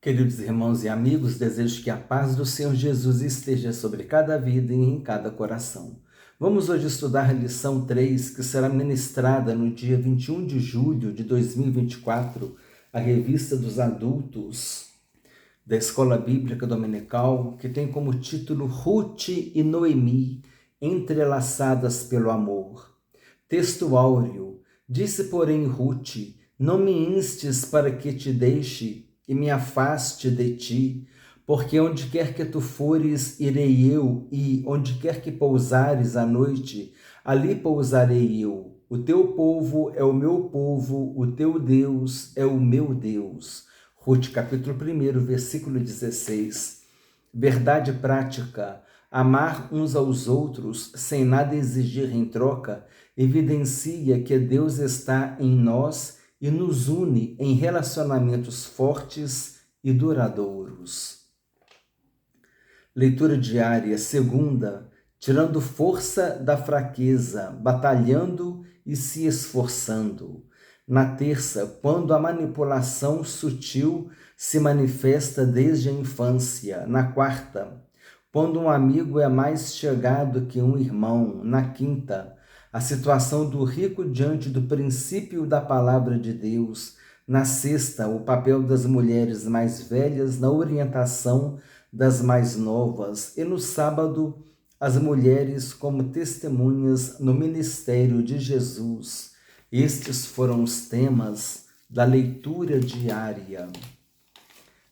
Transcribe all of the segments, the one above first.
Queridos irmãos e amigos, desejo que a paz do Senhor Jesus esteja sobre cada vida e em cada coração. Vamos hoje estudar a lição 3, que será ministrada no dia 21 de julho de 2024, a Revista dos Adultos da Escola Bíblica Dominical, que tem como título Ruth e Noemi, entrelaçadas pelo amor. Texto áureo: disse, porém, Ruth: não me instes para que te deixe e me afaste de ti, porque onde quer que tu fores, irei eu, e onde quer que pousares à noite, ali pousarei eu. O teu povo é o meu povo, o teu Deus é o meu Deus. Ruth, capítulo 1, versículo 16. Verdade prática: amar uns aos outros sem nada exigir em troca evidencia que Deus está em nós e nos une em relacionamentos fortes e duradouros. Leitura diária, segunda: tirando força da fraqueza, batalhando e se esforçando. Na terça, quando a manipulação sutil se manifesta desde a infância. Na quarta, quando um amigo é mais chegado que um irmão. Na quinta, a situação do rico diante do princípio da palavra de Deus. Na sexta, o papel das mulheres mais velhas na orientação das mais novas. E no sábado, as mulheres como testemunhas no ministério de Jesus. Estes foram os temas da leitura diária.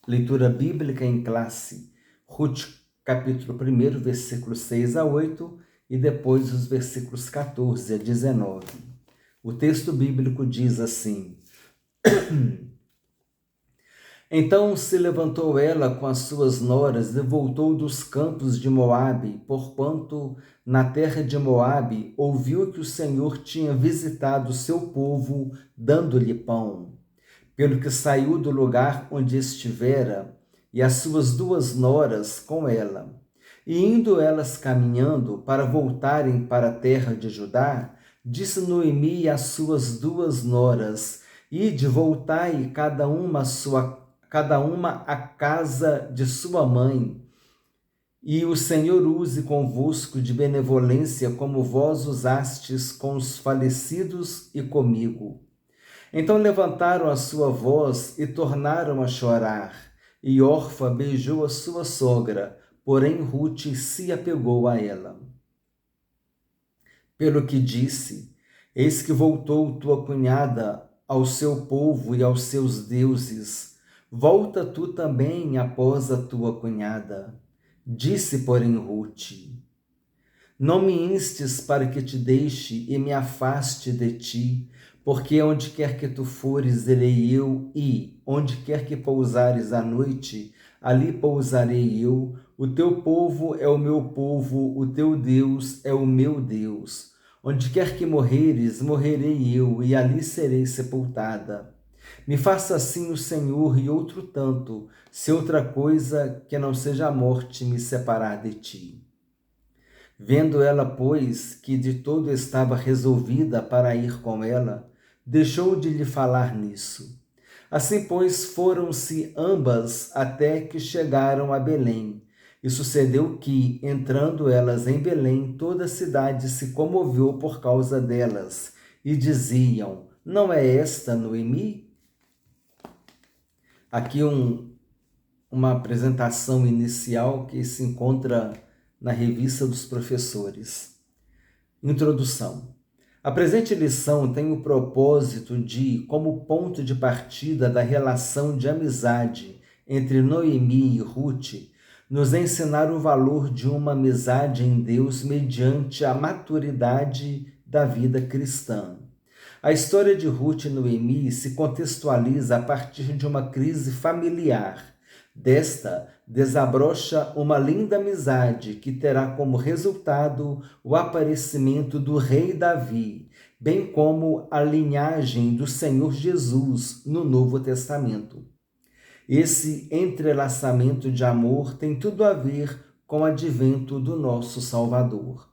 Leitura bíblica em classe. Ruth, capítulo 1, versículos 6 a 8 e depois os versículos 14 a 19. O texto bíblico diz assim: Então se levantou ela com as suas noras e voltou dos campos de Moabe, porquanto na terra de Moabe ouviu que o Senhor tinha visitado o seu povo, dando-lhe pão. Pelo que saiu do lugar onde estivera, e as suas duas noras com ela. E indo elas caminhando para voltarem para a terra de Judá, disse Noemi às suas duas noras: ide, voltai cada uma à casa de sua mãe, e o Senhor use convosco de benevolência como vós usastes com os falecidos e comigo. Então levantaram a sua voz e tornaram a chorar, e Orfa beijou a sua sogra, porém Ruth se apegou a ela. Pelo que disse: eis que voltou tua cunhada ao seu povo e aos seus deuses. Volta tu também após a tua cunhada. Disse, porém, Ruth: não me instes para que te deixe e me afaste de ti, porque onde quer que tu fores, irei eu, e onde quer que pousares à noite, ali pousarei eu. O teu povo é o meu povo, o teu Deus é o meu Deus. Onde quer que morreres, morrerei eu, e ali serei sepultada. Me faça assim o Senhor e outro tanto, se outra coisa que não seja a morte me separar de ti. Vendo ela, pois, que de todo estava resolvida para ir com ela, deixou de lhe falar nisso. Assim, pois, foram-se ambas até que chegaram a Belém. E sucedeu que, entrando elas em Belém, toda a cidade se comoveu por causa delas, e diziam: não é esta Noemi? Aqui uma apresentação inicial que se encontra na Revista dos Professores. Introdução. A presente lição tem o propósito de, como ponto de partida da relação de amizade entre Noemi e Ruth, nos ensinar o valor de uma amizade em Deus mediante a maturidade da vida cristã. A história de Ruth e Noemi se contextualiza a partir de uma crise familiar. Desta, desabrocha uma linda amizade que terá como resultado o aparecimento do rei Davi, bem como a linhagem do Senhor Jesus no Novo Testamento. Esse entrelaçamento de amor tem tudo a ver com o advento do nosso Salvador.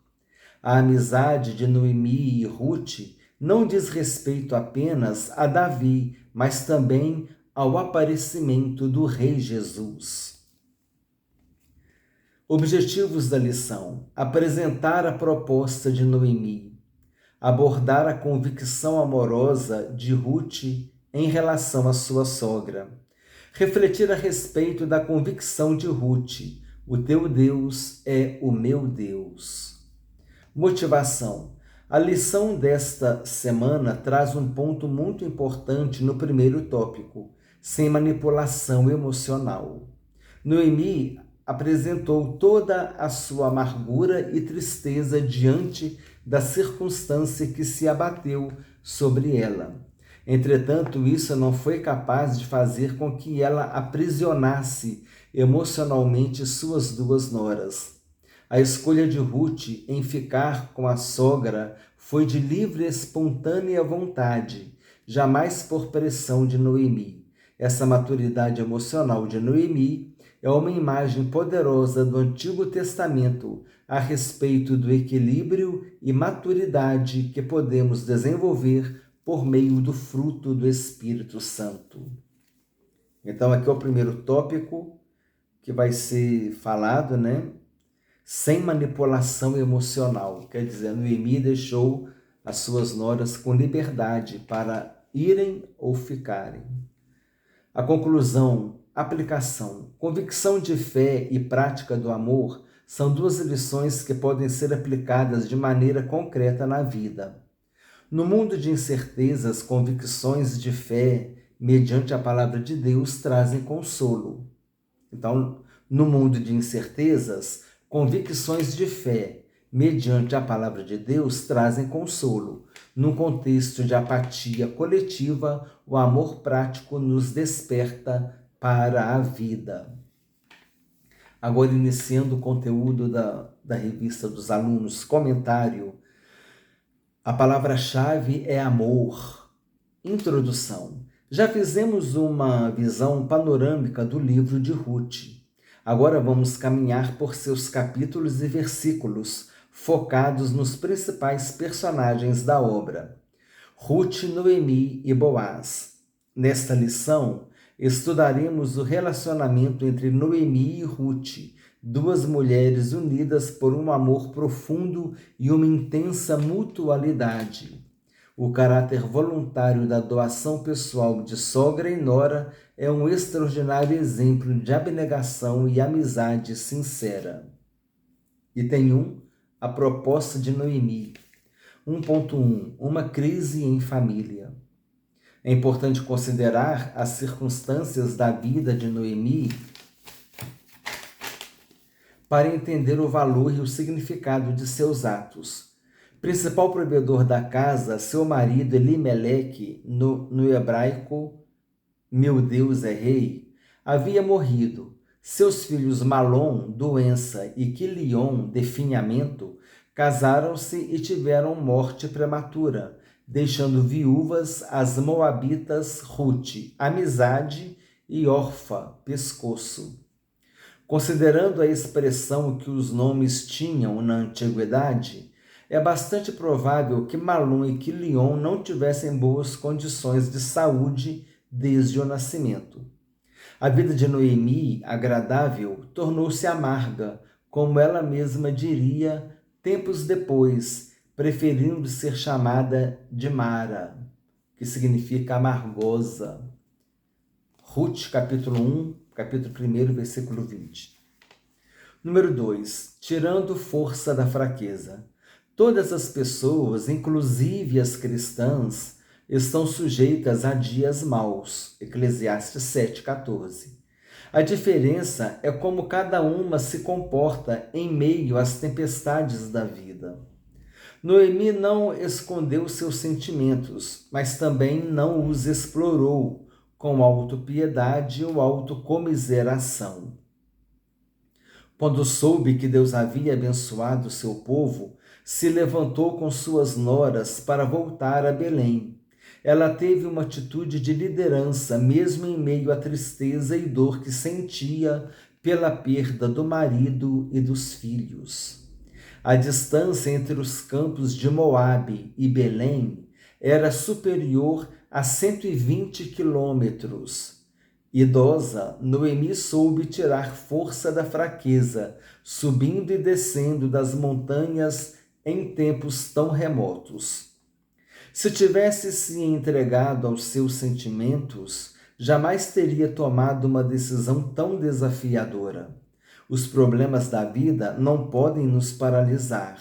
A amizade de Noemi e Ruth não diz respeito apenas a Davi, mas também ao aparecimento do Rei Jesus. Objetivos da lição: apresentar a proposta de Noemi, abordar a convicção amorosa de Ruth em relação à sua sogra, refletir a respeito da convicção de Ruth: o teu Deus é o meu Deus. Motivação: a lição desta semana traz um ponto muito importante no primeiro tópico, sem manipulação emocional. Noemi apresentou toda a sua amargura e tristeza diante da circunstância que se abateu sobre ela. Entretanto, isso não foi capaz de fazer com que ela aprisionasse emocionalmente suas duas noras. A escolha de Ruth em ficar com a sogra foi de livre e espontânea vontade, jamais por pressão de Noemi. Essa maturidade emocional de Noemi é uma imagem poderosa do Antigo Testamento a respeito do equilíbrio e maturidade que podemos desenvolver por meio do fruto do Espírito Santo. Então, aqui é o primeiro tópico que vai ser falado, sem manipulação emocional. Quer dizer, Noemi deixou as suas noras com liberdade para irem ou ficarem. A conclusão, aplicação. Convicção de fé e prática do amor são duas lições que podem ser aplicadas de maneira concreta na vida. No mundo de incertezas, convicções de fé, mediante a palavra de Deus, trazem consolo. Então, no mundo de incertezas, convicções de fé, mediante a palavra de Deus, trazem consolo. Num contexto de apatia coletiva, o amor prático nos desperta para a vida. Agora, iniciando o conteúdo da revista dos alunos, comentário. A palavra-chave é amor. Introdução. Já fizemos uma visão panorâmica do livro de Ruth. Agora vamos caminhar por seus capítulos e versículos, focados nos principais personagens da obra. Ruth, Noemi e Boaz. Nesta lição, estudaremos o relacionamento entre Noemi e Ruth, duas mulheres unidas por um amor profundo e uma intensa mutualidade. O caráter voluntário da doação pessoal de sogra e nora é um extraordinário exemplo de abnegação e amizade sincera. Item 1. A proposta de Noemi. 1.1. Uma crise em família. É importante considerar as circunstâncias da vida de Noemi para entender o valor e o significado de seus atos. Principal provedor da casa, seu marido Elimeleque, no hebraico, meu Deus é rei, havia morrido. Seus filhos Malom, doença, e Quilion, definhamento, casaram-se e tiveram morte prematura, deixando viúvas as moabitas Ruth, amizade, e Orfa, pescoço. Considerando a expressão que os nomes tinham na antiguidade, é bastante provável que Malom e Quilion não tivessem boas condições de saúde desde o nascimento. A vida de Noemi, agradável, tornou-se amarga, como ela mesma diria tempos depois, preferindo ser chamada de Mara, que significa amargosa. Ruth, capítulo 1, capítulo 1, versículo 20. Número 2. Tirando força da fraqueza. Todas as pessoas, inclusive as cristãs, estão sujeitas a dias maus. Eclesiastes 7,14. A diferença é como cada uma se comporta em meio às tempestades da vida. Noemi não escondeu seus sentimentos, mas também não os explorou com autopiedade ou autocomiseração. Quando soube que Deus havia abençoado seu povo, se levantou com suas noras para voltar a Belém. Ela teve uma atitude de liderança, mesmo em meio à tristeza e dor que sentia pela perda do marido e dos filhos. A distância entre os campos de Moabe e Belém era superior a 120 quilômetros. Idosa, Noemi soube tirar força da fraqueza, subindo e descendo das montanhas em tempos tão remotos. Se tivesse se entregado aos seus sentimentos, jamais teria tomado uma decisão tão desafiadora. Os problemas da vida não podem nos paralisar.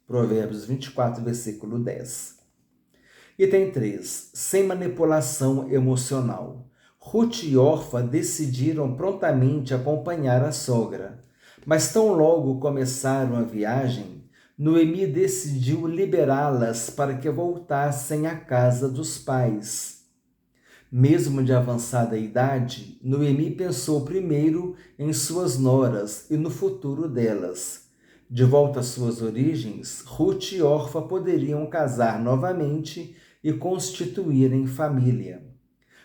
Provérbios 24, versículo 10. Item 3. Sem manipulação emocional. Ruth e Orfa decidiram prontamente acompanhar a sogra, mas tão logo começaram a viagem, Noemi decidiu liberá-las para que voltassem à casa dos pais. Mesmo de avançada idade, Noemi pensou primeiro em suas noras e no futuro delas. De volta às suas origens, Ruth e Orfa poderiam casar novamente e constituírem família.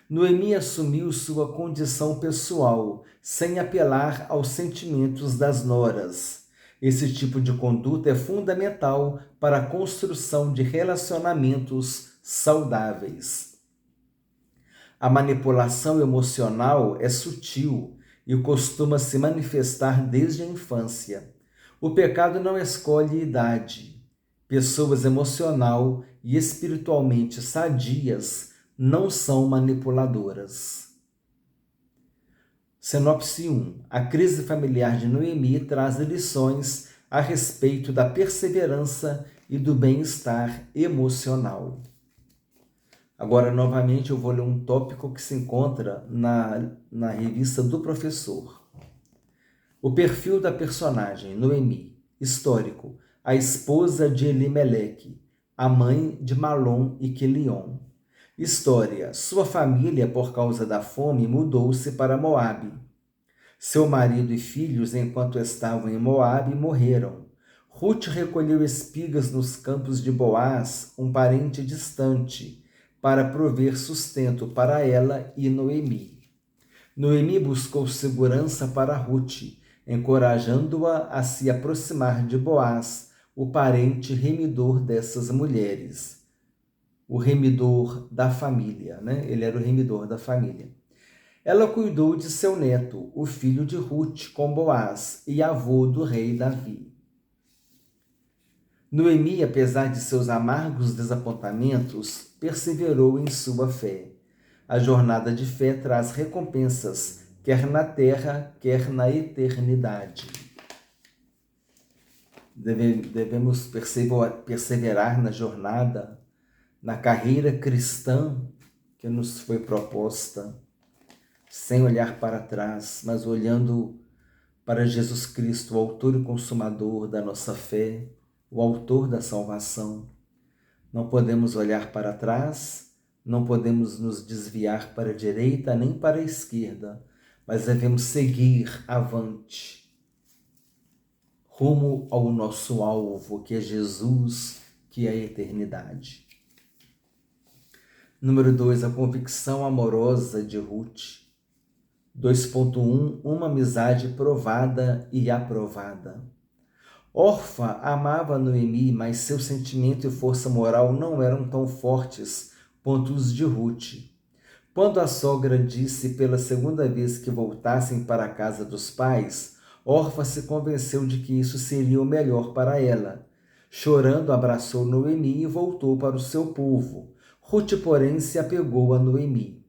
Noemi assumiu sua condição pessoal, sem apelar aos sentimentos das noras. Esse tipo de conduta é fundamental para a construção de relacionamentos saudáveis. A manipulação emocional é sutil e costuma se manifestar desde a infância. O pecado não escolhe idade. Pessoas emocional e espiritualmente sadias não são manipuladoras. Sinopse 1. A crise familiar de Noemi traz lições a respeito da perseverança e do bem-estar emocional. Agora, novamente, eu vou ler um tópico que se encontra na revista do professor. O perfil da personagem, Noemi, histórico, a esposa de Elimeleque, a mãe de Malom e Quilion. História, sua família, por causa da fome, mudou-se para Moabe. Seu marido e filhos, enquanto estavam em Moabe, morreram. Ruth recolheu espigas nos campos de Boaz, um parente distante, para prover sustento para ela e Noemi. Noemi buscou segurança para Ruth, encorajando-a a se aproximar de Boaz, o parente remidor dessas mulheres. O remidor da família, né? Ele era o remidor da família. Ela cuidou de seu neto, o filho de Ruth, com Boaz, e avô do rei Davi. Noemi, apesar de seus amargos desapontamentos, perseverou em sua fé. A jornada de fé traz recompensas, quer na terra, quer na eternidade. Devemos perseverar na jornada, na carreira cristã que nos foi proposta, sem olhar para trás, mas olhando para Jesus Cristo, o autor e consumador da nossa fé, o autor da salvação. Não podemos olhar para trás, não podemos nos desviar para a direita nem para a esquerda, mas devemos seguir avante, rumo ao nosso alvo, que é Jesus, que é a eternidade. Número 2, a convicção amorosa de Ruth. 2.1, uma amizade provada e aprovada. Orfa amava Noemi, mas seu sentimento e força moral não eram tão fortes quanto os de Ruth. Quando a sogra disse pela segunda vez que voltassem para a casa dos pais, Orfa se convenceu de que isso seria o melhor para ela. Chorando, abraçou Noemi e voltou para o seu povo. Ruth, porém, se apegou a Noemi.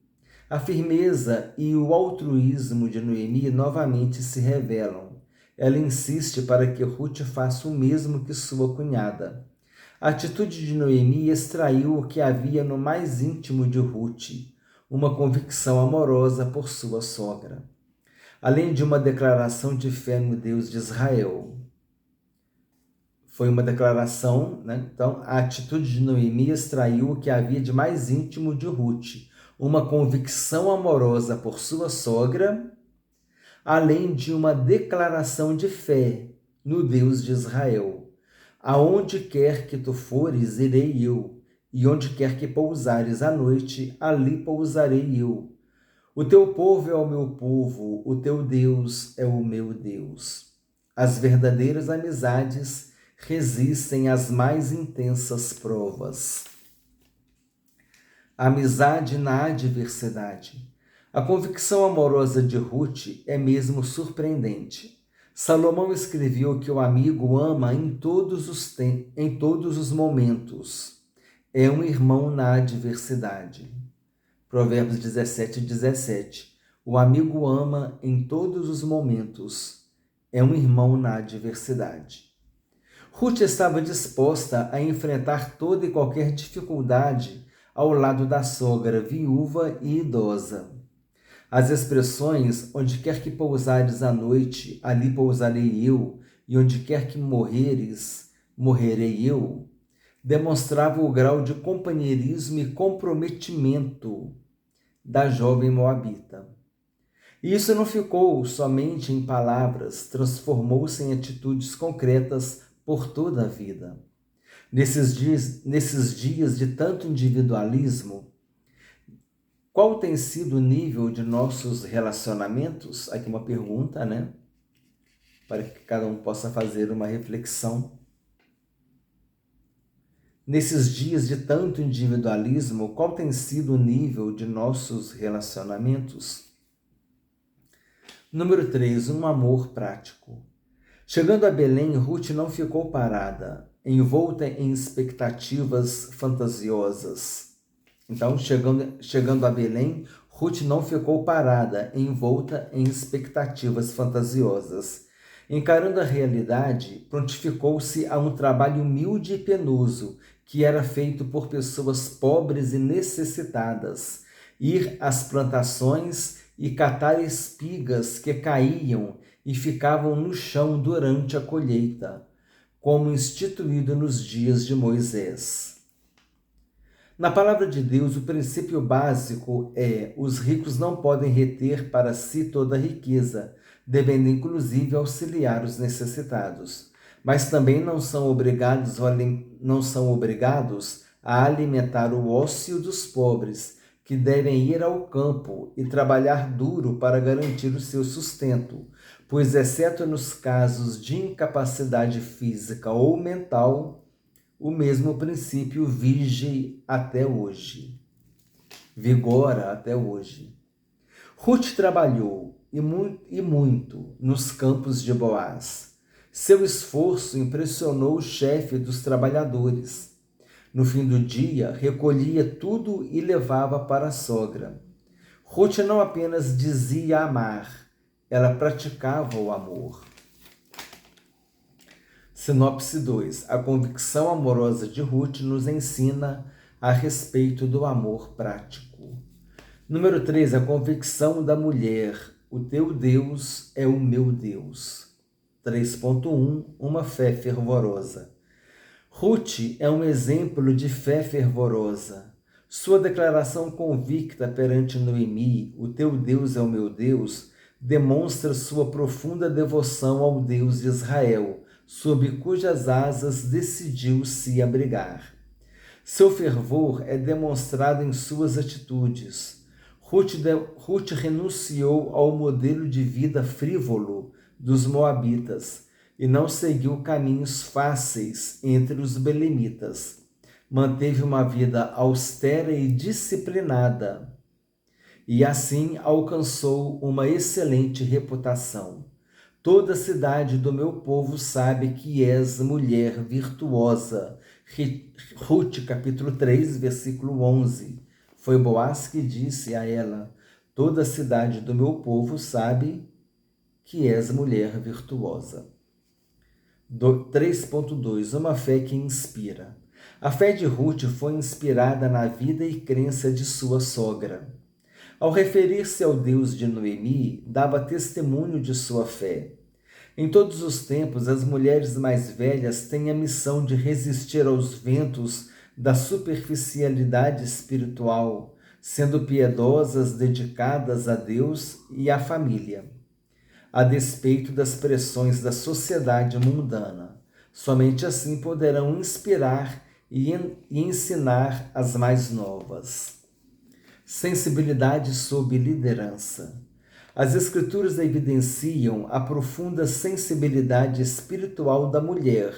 A firmeza e o altruísmo de Noemi novamente se revelam. Ela insiste para que Ruth faça o mesmo que sua cunhada. A atitude de Noemi extraiu o que havia no mais íntimo de Ruth, uma convicção amorosa por sua sogra, além de uma declaração de fé no Deus de Israel. Foi uma declaração, né? Então, a atitude de Noemi extraiu o que havia de mais íntimo de Ruth, uma convicção amorosa por sua sogra, além de uma declaração de fé no Deus de Israel. Aonde quer que tu fores, irei eu, e onde quer que pousares à noite, ali pousarei eu. O teu povo é o meu povo, o teu Deus é o meu Deus. As verdadeiras amizades resistem às mais intensas provas. Amizade na adversidade. A convicção amorosa de Ruth é mesmo surpreendente. Salomão escreveu que o amigo ama em todos os momentos. É um irmão na adversidade. Provérbios 17:17. O amigo ama em todos os momentos. É um irmão na adversidade. Ruth estava disposta a enfrentar toda e qualquer dificuldade ao lado da sogra viúva e idosa. As expressões "onde quer que pousares à noite, ali pousarei eu, e onde quer que morreres, morrerei eu", demonstravam o grau de companheirismo e comprometimento da jovem moabita. E isso não ficou somente em palavras, transformou-se em atitudes concretas por toda a vida. Nesses dias de tanto individualismo, qual tem sido o nível de nossos relacionamentos? Aqui uma pergunta, né? Para que cada um possa fazer uma reflexão. Nesses dias de tanto individualismo, qual tem sido o nível de nossos relacionamentos? Número 3, um amor prático. Chegando a Belém, Ruth não ficou parada, envolta em expectativas fantasiosas. Então, chegando a Belém, Ruth não ficou parada, envolta em expectativas fantasiosas. Encarando a realidade, prontificou-se a um trabalho humilde e penoso, que era feito por pessoas pobres e necessitadas. Ir às plantações e catar espigas que caíam e ficavam no chão durante a colheita, como instituído nos dias de Moisés. Na palavra de Deus, o princípio básico é: os ricos não podem reter para si toda a riqueza, devendo inclusive auxiliar os necessitados. Mas também não são obrigados a alimentar o ócio dos pobres, que devem ir ao campo e trabalhar duro para garantir o seu sustento, pois, exceto nos casos de incapacidade física ou mental, o mesmo princípio vigora até hoje. Ruth trabalhou e muito nos campos de Boaz. Seu esforço impressionou o chefe dos trabalhadores. No fim do dia, recolhia tudo e levava para a sogra. Ruth não apenas dizia amar, ela praticava o amor. Sinopse 2. A convicção amorosa de Ruth nos ensina a respeito do amor prático. Número 3. A convicção da mulher. O teu Deus é o meu Deus. 3.1. Uma fé fervorosa. Ruth é um exemplo de fé fervorosa. Sua declaração convicta perante Noemi, "o teu Deus é o meu Deus", demonstra sua profunda devoção ao Deus de Israel, sob cujas asas decidiu se abrigar. Seu fervor é demonstrado em suas atitudes. Ruth renunciou ao modelo de vida frívolo dos moabitas e não seguiu caminhos fáceis entre os belemitas. Manteve uma vida austera e disciplinada, e assim alcançou uma excelente reputação. Toda a cidade do meu povo sabe que és mulher virtuosa. Ruth, capítulo 3, versículo 11. Foi Boaz que disse a ela: toda a cidade do meu povo sabe que és mulher virtuosa. 3.2. Uma fé que inspira. A fé de Ruth foi inspirada na vida e crença de sua sogra. Ao referir-se ao Deus de Noemi, dava testemunho de sua fé. Em todos os tempos, as mulheres mais velhas têm a missão de resistir aos ventos da superficialidade espiritual, sendo piedosas, dedicadas a Deus e à família, a despeito das pressões da sociedade mundana. Somente assim poderão inspirar e ensinar as mais novas. Sensibilidade sob liderança. As Escrituras evidenciam a profunda sensibilidade espiritual da mulher.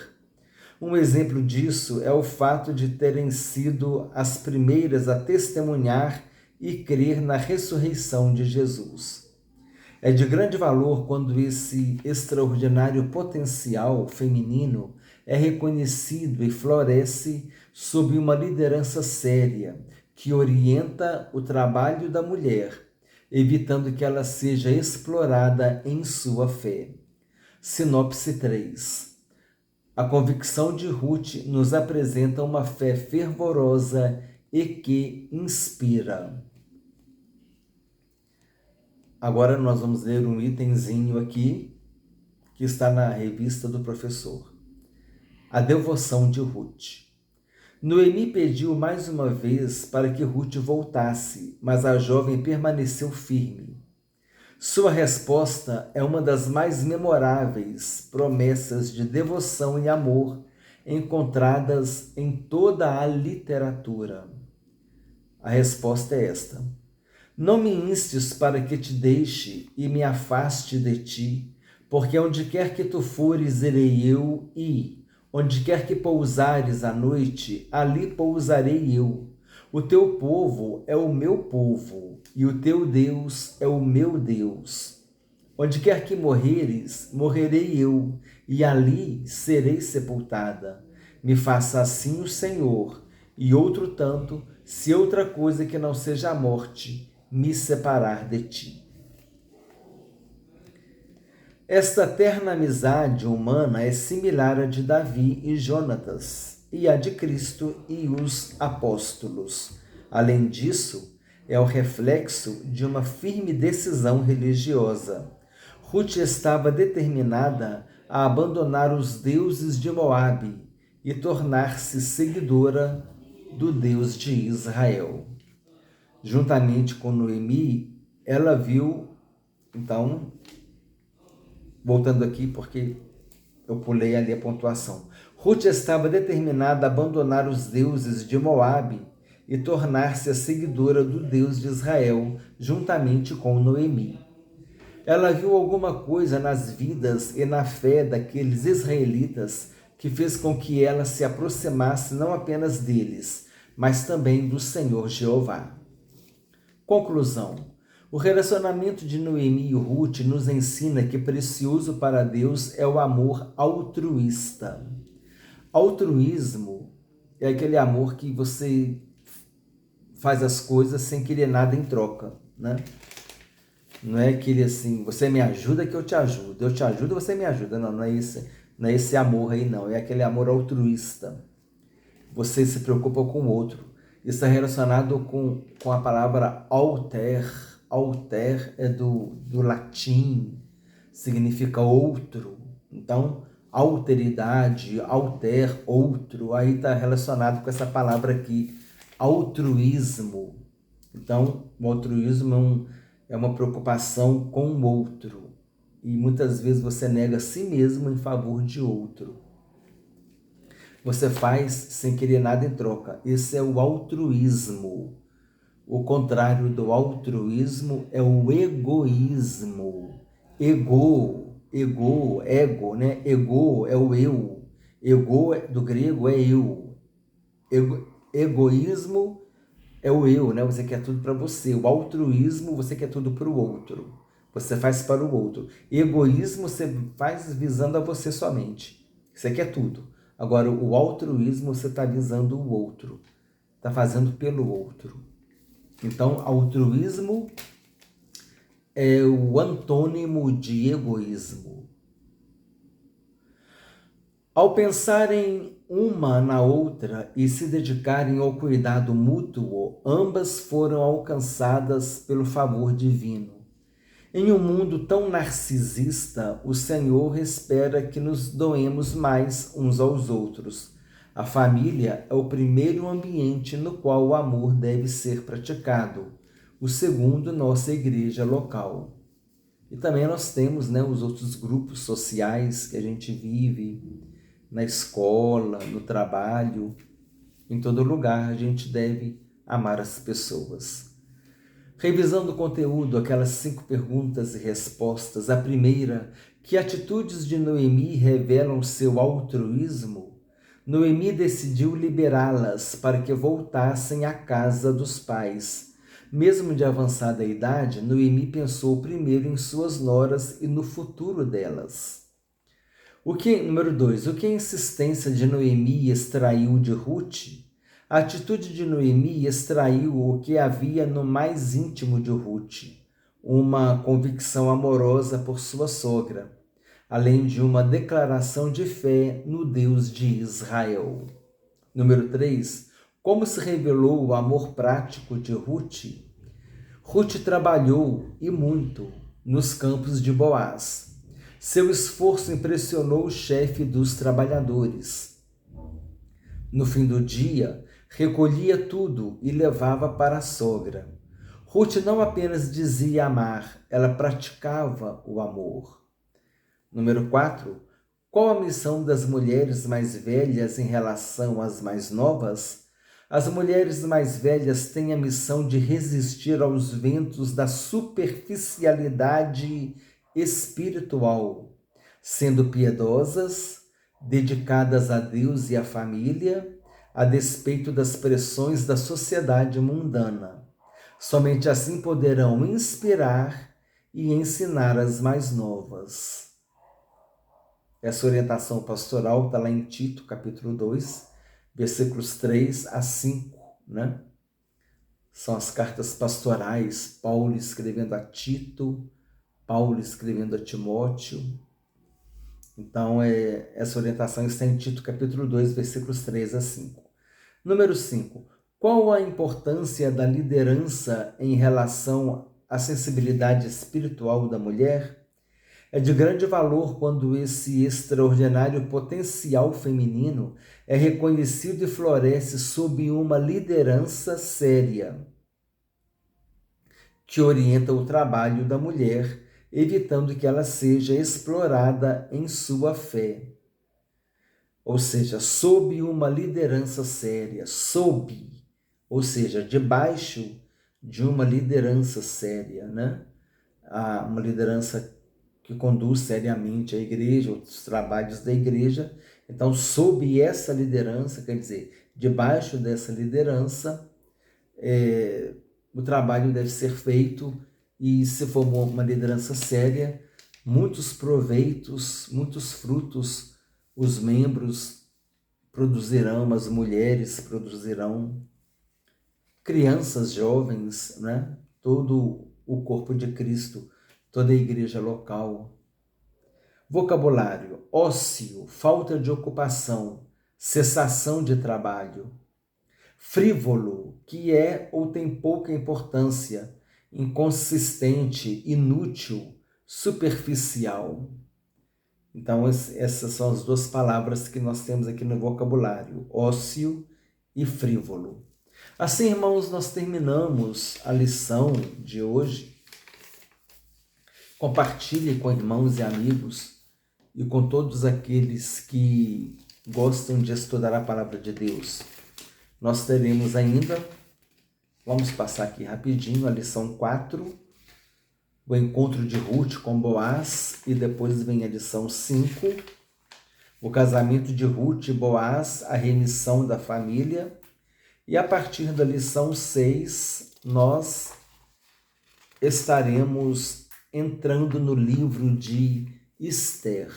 Um exemplo disso é o fato de terem sido as primeiras a testemunhar e crer na ressurreição de Jesus. É de grande valor quando esse extraordinário potencial feminino é reconhecido e floresce sob uma liderança séria que orienta o trabalho da mulher, evitando que ela seja explorada em sua fé. Sinopse 3. A convicção de Ruth nos apresenta uma fé fervorosa e que inspira. Agora nós vamos ler um itemzinho aqui que está na revista do professor. A devoção de Ruth. Noemi pediu mais uma vez para que Ruth voltasse, mas a jovem permaneceu firme. Sua resposta é uma das mais memoráveis promessas de devoção e amor encontradas em toda a literatura. A resposta é esta: não me instes para que te deixe e me afaste de ti, porque onde quer que tu fores, irei eu, e onde quer que pousares à noite, ali pousarei eu. O teu povo é o meu povo, e o teu Deus é o meu Deus. Onde quer que morreres, morrerei eu, e ali serei sepultada. Me faça assim o Senhor, e outro tanto, se outra coisa que não seja a morte me separar de ti. Esta terna amizade humana é similar à de Davi e Jonatas, e à de Cristo e os apóstolos. Além disso, é o reflexo de uma firme decisão religiosa. Ruth estava determinada a abandonar os deuses de Moabe e tornar-se seguidora do Deus de Israel. Juntamente com Noemi, ela viu, então, voltando aqui porque eu pulei ali a pontuação. Ruth estava determinada a abandonar os deuses de Moabe e tornar-se a seguidora do Deus de Israel, juntamente com Noemi. Ela viu alguma coisa nas vidas e na fé daqueles israelitas que fez com que ela se aproximasse não apenas deles, mas também do Senhor Jeová. Conclusão. O relacionamento de Noemi e Ruth nos ensina que precioso para Deus é o amor altruísta. Altruísmo é aquele amor que você faz as coisas sem querer nada em troca, né? Não é aquele assim, você me ajuda que eu te ajudo, eu te ajudo, você me ajuda. Não é esse amor aí não, é aquele amor altruísta. Você se preocupa com o outro. Isso é relacionado com a palavra alter. Alter é do latim, significa outro. Então, alteridade, alter, outro, aí está relacionado com essa palavra aqui, altruísmo. Então, o altruísmo é uma preocupação com o outro. E muitas vezes você nega a si mesmo em favor de outro. Você faz sem querer nada em troca. Esse é o altruísmo. O contrário do altruísmo é o egoísmo. Ego, né? Ego é o eu. Ego do grego é eu. Egoísmo é o eu, né? Você quer tudo para você. O altruísmo, você quer tudo para o outro. Você faz para o outro. Egoísmo, você faz visando a você somente. Você quer tudo. Agora, o altruísmo, você está visando o outro. Está fazendo pelo outro. Então, altruísmo é o antônimo de egoísmo. Ao pensarem uma na outra e se dedicarem ao cuidado mútuo, ambas foram alcançadas pelo favor divino. Em um mundo tão narcisista, o Senhor espera que nos doemos mais uns aos outros. A família é o primeiro ambiente no qual o amor deve ser praticado. O segundo, nossa igreja local. E também nós temos, né, os outros grupos sociais que a gente vive, na escola, no trabalho, em todo lugar a gente deve amar as pessoas. Revisando o conteúdo, aquelas 5 perguntas e respostas. A primeira, que atitudes de Noemi revelam seu altruísmo? Noemi decidiu liberá-las para que voltassem à casa dos pais. Mesmo de avançada idade, Noemi pensou primeiro em suas noras e no futuro delas. Número 2. O que a insistência de Noemi extraiu de Ruth? A atitude de Noemi extraiu o que havia no mais íntimo de Ruth, uma convicção amorosa por sua sogra, além de uma declaração de fé no Deus de Israel. Número 3. Como se revelou o amor prático de Ruth? Ruth trabalhou, e muito, nos campos de Boaz. Seu esforço impressionou o chefe dos trabalhadores. No fim do dia, recolhia tudo e levava para a sogra. Ruth não apenas dizia amar, ela praticava o amor. Número 4. Qual a missão das mulheres mais velhas em relação às mais novas? As mulheres mais velhas têm a missão de resistir aos ventos da superficialidade espiritual, sendo piedosas, dedicadas a Deus e à família, a despeito das pressões da sociedade mundana. Somente assim poderão inspirar e ensinar as mais novas. Essa orientação pastoral está lá em Tito, capítulo 2, versículos 3 a 5, né? São as cartas pastorais, Paulo escrevendo a Tito, Paulo escrevendo a Timóteo. Então, essa orientação está em Tito, capítulo 2, versículos 3 a 5. Número 5. Qual a importância da liderança em relação à sensibilidade espiritual da mulher? É de grande valor quando esse extraordinário potencial feminino é reconhecido e floresce sob uma liderança séria, que orienta o trabalho da mulher, evitando que ela seja explorada em sua fé. Ou seja, sob uma liderança séria, ou seja, debaixo de uma liderança séria, né? Uma liderança que conduz seriamente a igreja, os trabalhos da igreja. Então, sob essa liderança, quer dizer, debaixo dessa liderança, o trabalho deve ser feito, e se for uma liderança séria, muitos proveitos, muitos frutos os membros produzirão, as mulheres produzirão, crianças, jovens, né? Todo o corpo de Cristo, toda a igreja local. Vocabulário: ócio, falta de ocupação, cessação de trabalho. Frívolo, que é ou tem pouca importância, inconsistente, inútil, superficial. Então, essas são as duas palavras que nós temos aqui no vocabulário: ócio e frívolo. Assim, irmãos, nós terminamos a lição de hoje. Compartilhe com irmãos e amigos e com todos aqueles que gostam de estudar a palavra de Deus. Nós teremos ainda, vamos passar aqui rapidinho, a lição 4, o encontro de Ruth com Boaz, e depois vem a lição 5, o casamento de Ruth e Boaz, a remissão da família. E a partir da lição 6, nós estaremos entrando no livro de Esther.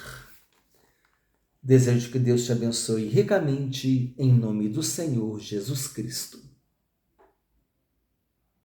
Desejo que Deus te abençoe ricamente, em nome do Senhor Jesus Cristo.